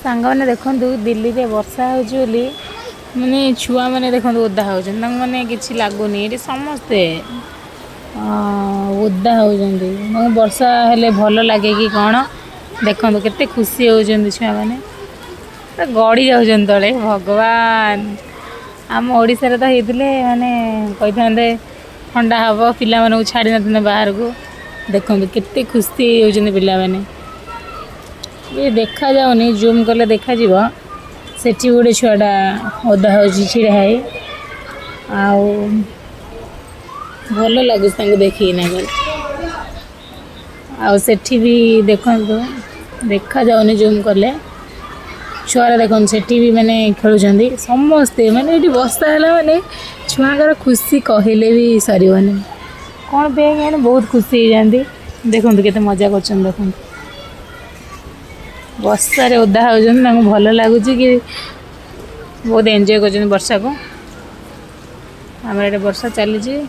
सांग मैंने देखु दिल्ली में वर्षा होली माने छुआ मैंने देखो ओदा होने कि लगुनि ये समस्ते ओदा होती वर्षा हेले भल लगे कि कौन देखो केते खुशी होती छुआ मैंने गड़ी जाऊँ तले भगवान आम ओडिशा रे तो होते माने कही था ठंडा हम पिला मानू छाड़ी न बाहर को देखो केते खुशी होती पिला माने ये देखा जाऊनी जूम कले देखा जीव सेठी गोटे छुआटा ओदा हो छिड़ा है भल लगुच देखी ना सेठी भी देखो देखा जाऊनी जूम कले छुआ देख सेठी भी माने खेलुं समस्ते माने ये वर्षा है माने छुआर खुशी कहले भी सरनी कौन पे बहुत खुशी हो जाती देखो केते मजा कर देखो वर्षा रे ओदा होती भल लगुच कि बहुत एंजॉय कर वर्षा को आम ये वर्षा चली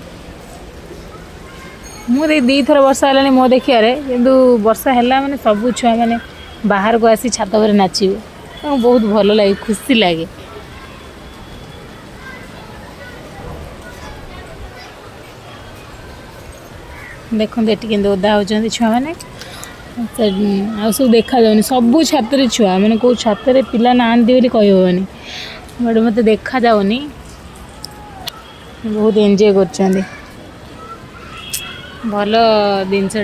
मुझे दी थर वर्षा है मो देखिए किंतु वर्षा है मैंने सब छुआ मैंने बाहर को आसी छात पर नाचे बहुत भल लगे खुशी लगे देखते ये ओदा होती छुआ मैंने सब देखा जाऊनी सबू छात्र छुआ मैंने कौ छात्र पिला ना बोली कहनी बट मत देखा जाऊनी बहुत एंजॉय कर भल जिनस